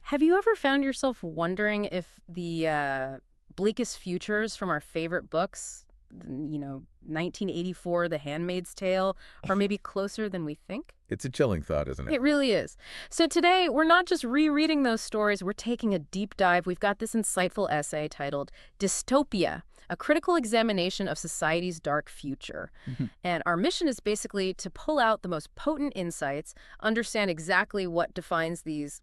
Have you ever found yourself wondering if the bleakest futures from our favorite books, 1984, The Handmaid's Tale, are maybe closer than we think? It's a chilling thought, isn't it? It really is. So today, we're not just rereading those stories, we're taking a deep dive. We've got this insightful essay titled Dystopia, a critical examination of society's dark future. Mhm. And our mission is basically to pull out the most potent insights, understand exactly what defines these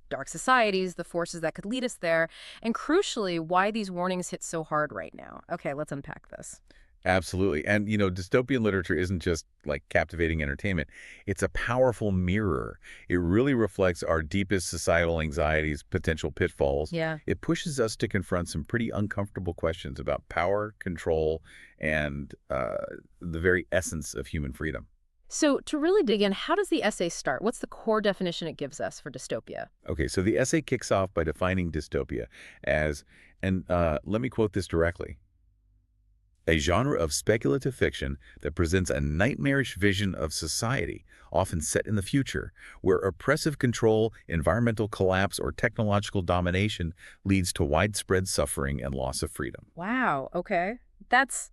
dark societies, the forces that could lead us there, and crucially, why these warnings hit so hard right now. Okay, let's unpack this. Absolutely. And, dystopian literature isn't just like captivating entertainment. It's a powerful mirror. It really reflects our deepest societal anxieties, potential pitfalls. Yeah. It pushes us to confront some pretty uncomfortable questions about power, control, and the very essence of human freedom. So, to really dig in, how does the essay start? What's the core definition it gives us for dystopia? Okay, so the essay kicks off by defining dystopia as, and let me quote this directly, a genre of speculative fiction that presents a nightmarish vision of society, often set in the future, where oppressive control, environmental collapse, or technological domination leads to widespread suffering and loss of freedom. Wow, okay. That's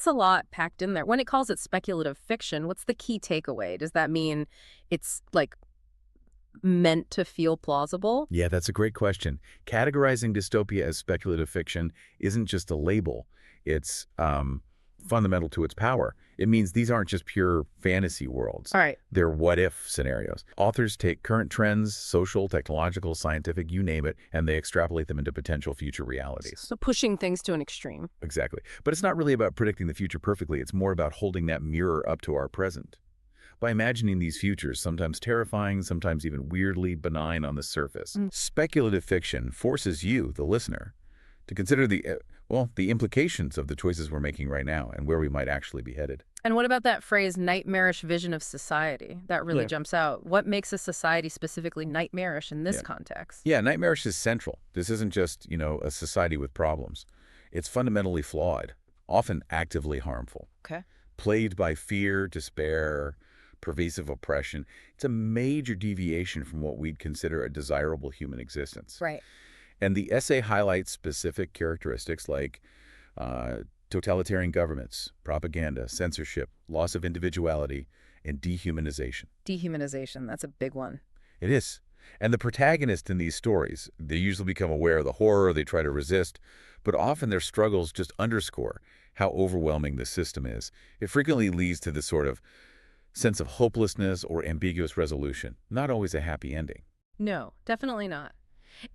a lot packed in there. When it calls it speculative fiction, what's the key takeaway? Does that mean it's like meant to feel plausible? Yeah, that's a great question. Categorizing dystopia as speculative fiction isn't just a label. It's fundamental to its power. It means these aren't just pure fantasy worlds. All right. They're what-if scenarios. Authors take current trends, social, technological, scientific, you name it, and they extrapolate them into potential future realities. So pushing things to an extreme. Exactly. But it's not really about predicting the future perfectly. It's more about holding that mirror up to our present. By imagining these futures, sometimes terrifying, sometimes even weirdly benign on the surface, speculative fiction forces you, the listener, to consider the implications of the choices we're making right now and where we might actually be headed. And what about that phrase, nightmarish vision of society? That really Yeah. jumps out. What makes a society specifically nightmarish in this Yeah. context? Yeah, nightmarish is central. This isn't just, a society with problems. It's fundamentally flawed, often actively harmful, Okay. plagued by fear, despair, pervasive oppression. It's a major deviation from what we'd consider a desirable human existence. Right. And the essay highlights specific characteristics like totalitarian governments, propaganda, censorship, loss of individuality, and dehumanization. Dehumanization, that's a big one. It is. And the protagonists in these stories, they usually become aware of the horror, they try to resist, but often their struggles just underscore how overwhelming the system is. It frequently leads to this sort of sense of hopelessness or ambiguous resolution, not always a happy ending. No, definitely not.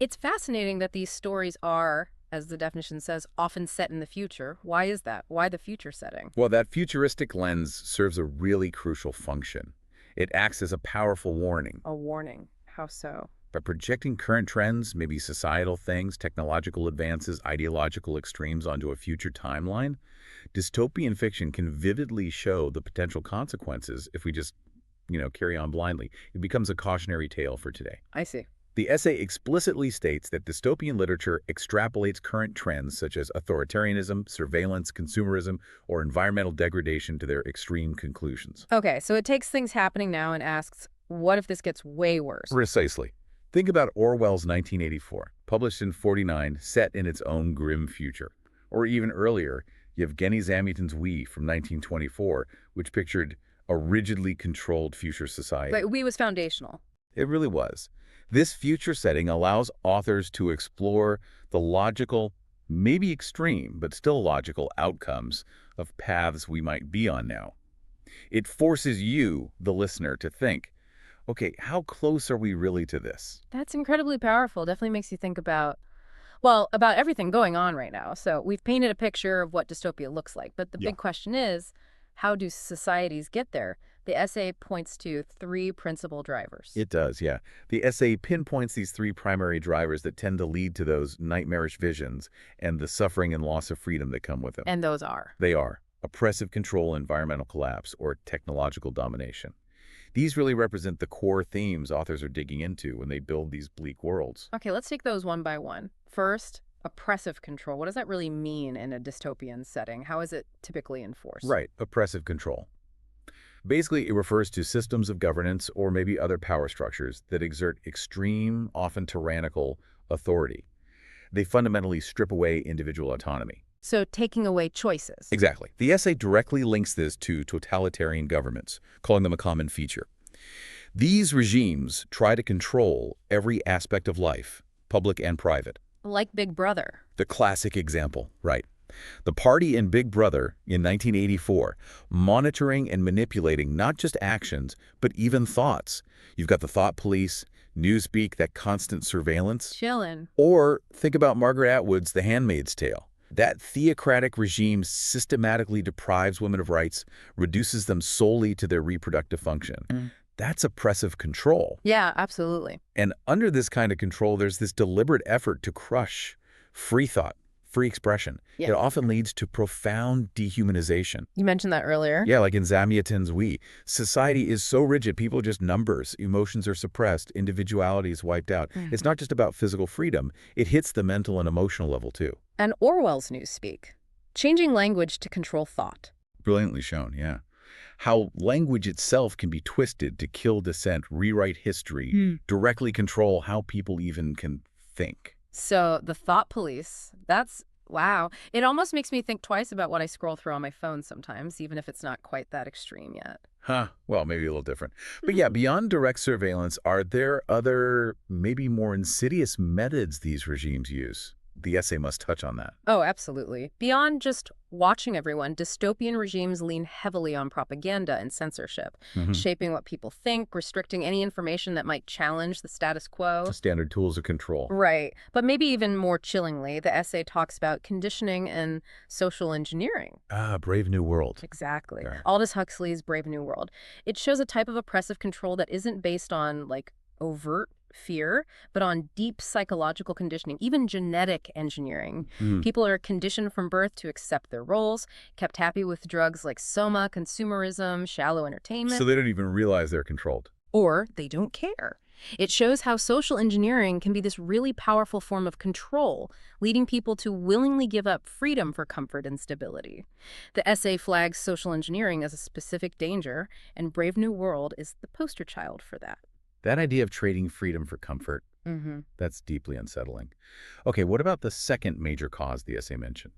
It's fascinating that these stories are, as the definition says, often set in the future. Why is that? Why the future setting? Well, that futuristic lens serves a really crucial function. It acts as a powerful warning. A warning. How so? By projecting current trends, maybe societal things, technological advances, ideological extremes onto a future timeline, dystopian fiction can vividly show the potential consequences if we just, carry on blindly. It becomes a cautionary tale for today. I see. The essay explicitly states that dystopian literature extrapolates current trends such as authoritarianism, surveillance, consumerism, or environmental degradation to their extreme conclusions. Okay, so it takes things happening now and asks, what if this gets way worse? Precisely. Think about Orwell's 1984, published in '49, set in its own grim future. Or even earlier, Yevgeny Zamyatin's We from 1924, which pictured a rigidly controlled future society. Like, we was foundational. It really was. This future setting allows authors to explore the logical, maybe extreme, but still logical outcomes of paths we might be on now. It forces you, the listener, to think, okay, how close are we really to this? That's incredibly powerful. Definitely makes you think about everything going on right now. So we've painted a picture of what dystopia looks like. But the Yeah. big question is, how do societies get there? The essay points to three principal drivers. It does, yeah. The essay pinpoints these three primary drivers that tend to lead to those nightmarish visions and the suffering and loss of freedom that come with them. And those are. They are oppressive control, environmental collapse, or technological domination. These really represent the core themes authors are digging into when they build these bleak worlds. Okay, let's take those one by one. First, oppressive control. What does that really mean in a dystopian setting? How is it typically enforced? Right, oppressive control. Basically, it refers to systems of governance or maybe other power structures that exert extreme, often tyrannical authority. They fundamentally strip away individual autonomy. So taking away choices. Exactly. The essay directly links this to totalitarian governments, calling them a common feature. These regimes try to control every aspect of life, public and private. Like Big Brother. The classic example, right? The party in Big Brother in 1984, monitoring and manipulating not just actions, but even thoughts. You've got the thought police, Newspeak, that constant surveillance. Chillin'. Or think about Margaret Atwood's The Handmaid's Tale. That theocratic regime systematically deprives women of rights, reduces them solely to their reproductive function. That's oppressive control. Yeah, absolutely. And under this kind of control, there's this deliberate effort to crush free thought, free expression. Yeah. It often leads to profound dehumanization. You mentioned that earlier. Yeah, like in Zamyatin's We. Society is so rigid, people are just numbers. Emotions are suppressed. Individuality is wiped out. It's not just about physical freedom. It hits the mental and emotional level, too. And Orwell's Newspeak. Changing language to control thought. Brilliantly shown, yeah. How language itself can be twisted to kill dissent, rewrite history, directly control how people even can think. So the thought police, that's, wow. It almost makes me think twice about what I scroll through on my phone sometimes, even if it's not quite that extreme yet. Huh. Well, maybe a little different. But yeah, beyond direct surveillance, are there other, maybe more insidious methods these regimes use? The essay must touch on that. Oh, absolutely. Beyond just watching everyone, dystopian regimes lean heavily on propaganda and censorship, shaping what people think, restricting any information that might challenge the status quo. Standard tools of control. Right. But maybe even more chillingly, the essay talks about conditioning and social engineering. Ah, Brave New World. Exactly. Okay. Aldous Huxley's Brave New World. It shows a type of oppressive control that isn't based on, like, overt fear, but on deep psychological conditioning, even genetic engineering. People are conditioned from birth to accept their roles, kept happy with drugs like soma, consumerism, shallow entertainment. So they don't even realize they're controlled. Or they don't care. It shows how social engineering can be this really powerful form of control, leading people to willingly give up freedom for comfort and stability. The essay flags social engineering as a specific danger, and Brave New World is the poster child for that. That idea of trading freedom for comfort, that's deeply unsettling. Okay, what about the second major cause the essay mentioned?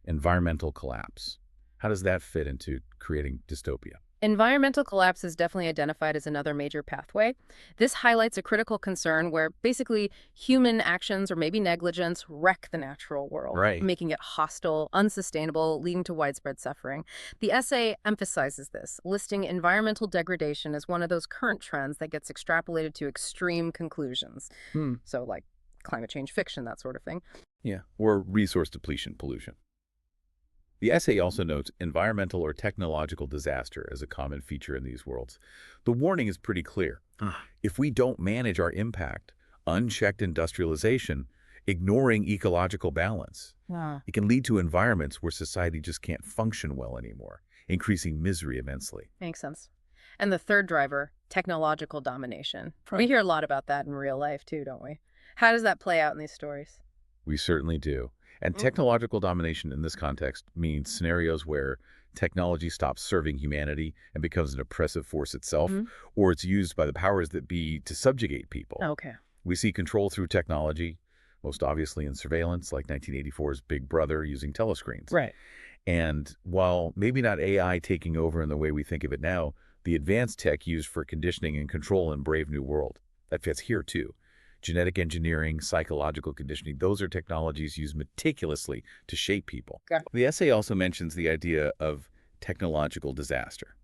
Environmental collapse. How does that fit into creating dystopia? Environmental collapse is definitely identified as another major pathway. This highlights a critical concern where basically human actions or maybe negligence wreck the natural world, making it hostile, unsustainable, leading to widespread suffering. The essay emphasizes this, listing environmental degradation as one of those current trends that gets extrapolated to extreme conclusions. So like climate change fiction, that sort of thing. Yeah, or resource depletion, pollution. The essay also notes environmental or technological disaster as a common feature in these worlds. The warning is pretty clear. If we don't manage our impact, unchecked industrialization, ignoring ecological balance, it can lead to environments where society just can't function well anymore, increasing misery immensely. Makes sense. And the third driver, technological domination. We hear a lot about that in real life too, don't we? How does that play out in these stories? We certainly do. And technological domination in this context means scenarios where technology stops serving humanity and becomes an oppressive force itself, or it's used by the powers that be to subjugate people. Okay. We see control through technology, most obviously in surveillance, like 1984's Big Brother using telescreens. Right. And while maybe not AI taking over in the way we think of it now, the advanced tech used for conditioning and control in Brave New World, that fits here too. Genetic engineering, psychological conditioning, those are technologies used meticulously to shape people. The essay also mentions the idea of technological disaster.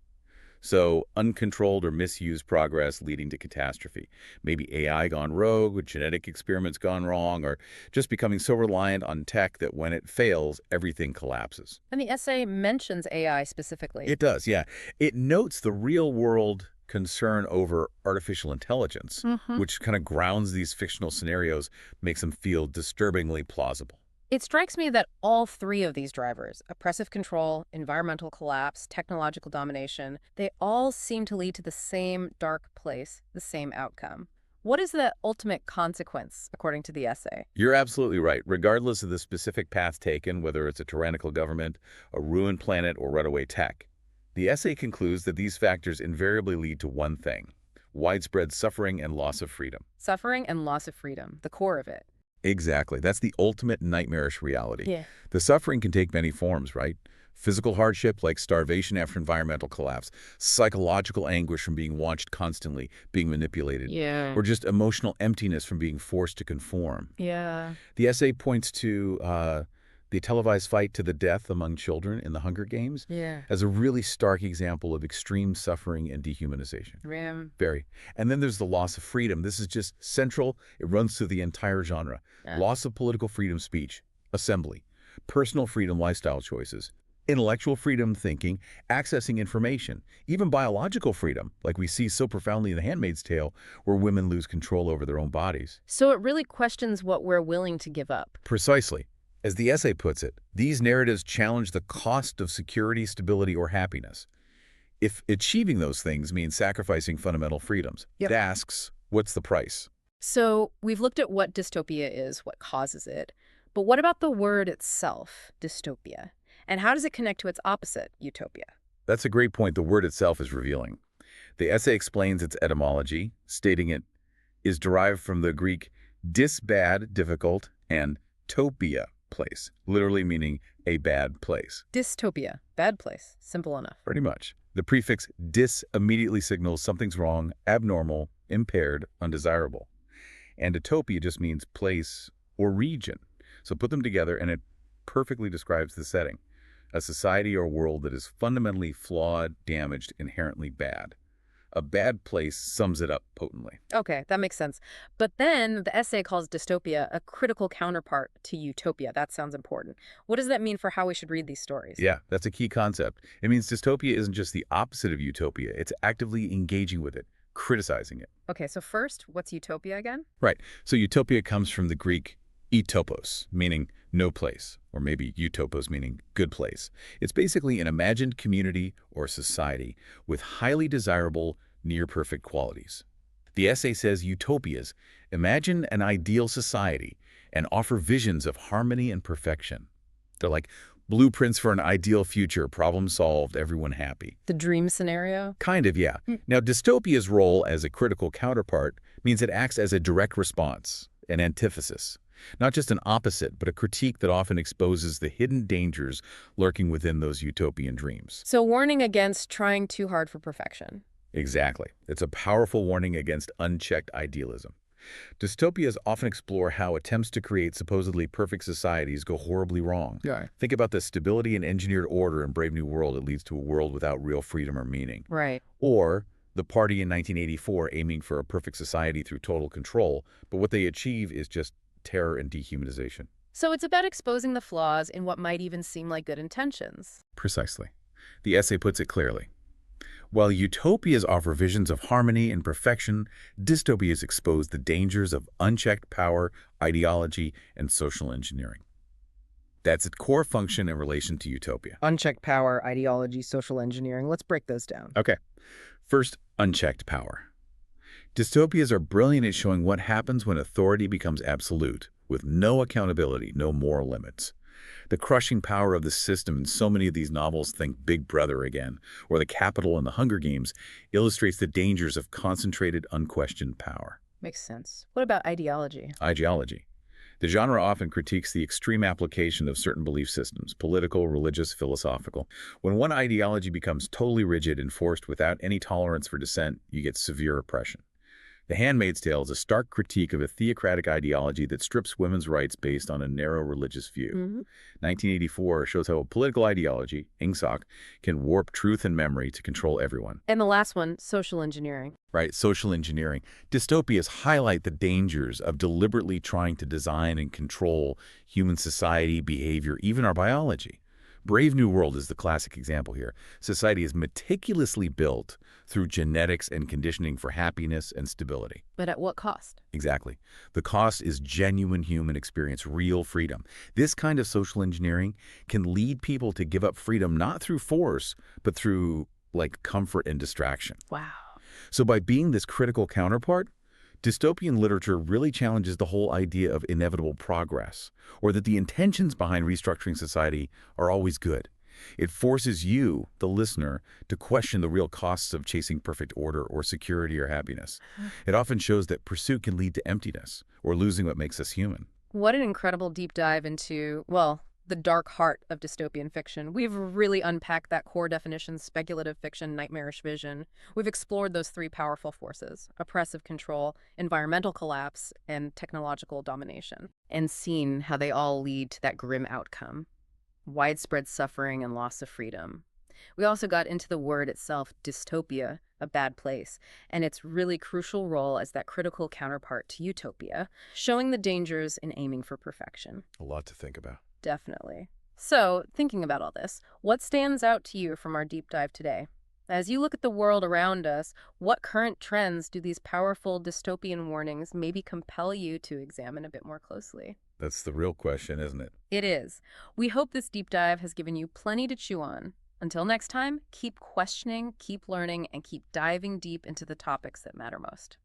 So uncontrolled or misused progress leading to catastrophe. Maybe AI gone rogue, or genetic experiments gone wrong, or just becoming so reliant on tech that when it fails, everything collapses. And the essay mentions AI specifically. It does, yeah. It notes the real-world concern over artificial intelligence, which kind of grounds these fictional scenarios, makes them feel disturbingly plausible. It strikes me that all three of these drivers, oppressive control, environmental collapse, technological domination, they all seem to lead to the same dark place, the same outcome. What is the ultimate consequence, according to the essay? You're absolutely right. Regardless of the specific path taken, whether it's a tyrannical government, a ruined planet, or runaway tech, The essay concludes that these factors invariably lead to one thing: widespread suffering and loss of freedom. Suffering and loss of freedom, the core of it. Exactly. That's the ultimate nightmarish reality. Yeah. The suffering can take many forms, right? Physical hardship like starvation after environmental collapse, psychological anguish from being watched constantly, being manipulated, Yeah. or just emotional emptiness from being forced to conform. Yeah. The essay points to the televised fight to the death among children in the Hunger Games Yeah. as a really stark example of extreme suffering and dehumanization. Ram. Very. And then there's the loss of freedom. This is just central. It runs through the entire genre. Yeah. Loss of political freedom speech, assembly, personal freedom lifestyle choices, intellectual freedom thinking, accessing information, even biological freedom, like we see so profoundly in The Handmaid's Tale, where women lose control over their own bodies. So it really questions what we're willing to give up. Precisely. As the essay puts it, these narratives challenge the cost of security, stability, or happiness. If achieving those things means sacrificing fundamental freedoms, Yep. it asks, what's the price? So we've looked at what dystopia is, what causes it. But what about the word itself, dystopia? And how does it connect to its opposite, utopia? That's a great point. The word itself is revealing. The essay explains its etymology, stating it is derived from the Greek dys, bad, difficult, and topia, place, literally meaning a bad place. Dystopia, bad place, simple enough. Pretty much. The prefix dys immediately signals something's wrong, abnormal, impaired, undesirable. And utopia just means place or region. So put them together and it perfectly describes the setting: a society or world that is fundamentally flawed, damaged, inherently bad. A bad place sums it up potently. Okay, that makes sense. But then the essay calls dystopia a critical counterpart to utopia. That sounds important. What does that mean for how we should read these stories? Yeah, that's a key concept. It means dystopia isn't just the opposite of utopia. It's actively engaging with it, criticizing it. Okay, so first, what's utopia again? Right. So utopia comes from the Greek utopos, meaning no place, or maybe utopos, meaning good place. It's basically an imagined community or society with highly desirable, near-perfect qualities. The essay says utopias imagine an ideal society and offer visions of harmony and perfection. They're like blueprints for an ideal future, problem solved, everyone happy. The dream scenario? Kind of, yeah. Now, dystopia's role as a critical counterpart means it acts as a direct response, an antithesis. Not just an opposite, but a critique that often exposes the hidden dangers lurking within those utopian dreams. So warning against trying too hard for perfection. Exactly. It's a powerful warning against unchecked idealism. Dystopias often explore how attempts to create supposedly perfect societies go horribly wrong. Yeah. Think about the stability and engineered order in Brave New World that leads to a world without real freedom or meaning. Right. Or the party in 1984 aiming for a perfect society through total control, but what they achieve is just terror and dehumanization. So it's about exposing the flaws in what might even seem like good intentions. Precisely. The essay puts it clearly. While utopias offer visions of harmony and perfection, dystopias expose the dangers of unchecked power, ideology, and social engineering. That's its core function in relation to utopia. Unchecked power, ideology, social engineering. Let's break those down. Okay. First, unchecked power. Dystopias are brilliant at showing what happens when authority becomes absolute, with no accountability, no moral limits. The crushing power of the system in so many of these novels, think Big Brother again, or The Capitol in the Hunger Games, illustrates the dangers of concentrated, unquestioned power. Makes sense. What about ideology? Ideology. The genre often critiques the extreme application of certain belief systems, political, religious, philosophical. When one ideology becomes totally rigid and forced without any tolerance for dissent, you get severe oppression. The Handmaid's Tale is a stark critique of a theocratic ideology that strips women's rights based on a narrow religious view. 1984 shows how a political ideology, ingsoc, can warp truth and memory to control everyone. And the last one, social engineering. Right, social engineering. Dystopias highlight the dangers of deliberately trying to design and control human society, behavior, even our biology. Brave New World is the classic example here. Society is meticulously built through genetics and conditioning for happiness and stability. But at what cost? Exactly. The cost is genuine human experience, real freedom. This kind of social engineering can lead people to give up freedom not through force, but through, like, comfort and distraction. Wow. So by being this critical counterpart, dystopian literature really challenges the whole idea of inevitable progress, or that the intentions behind restructuring society are always good. It forces you, the listener, to question the real costs of chasing perfect order or security or happiness. It often shows that pursuit can lead to emptiness or losing what makes us human. What an incredible deep dive into, well, the dark heart of dystopian fiction. We've really unpacked that core definition: speculative fiction, nightmarish vision. We've explored those three powerful forces: oppressive control, environmental collapse, and technological domination, and seen how they all lead to that grim outcome: widespread suffering and loss of freedom. We also got into the word itself, dystopia, a bad place, and its really crucial role as that critical counterpart to utopia, showing the dangers in aiming for perfection. A lot to think about. Definitely. So, thinking about all this, what stands out to you from our deep dive today? As you look at the world around us, what current trends do these powerful dystopian warnings maybe compel you to examine a bit more closely? That's the real question, isn't it? It is. We hope this deep dive has given you plenty to chew on. Until next time, keep questioning, keep learning, and keep diving deep into the topics that matter most.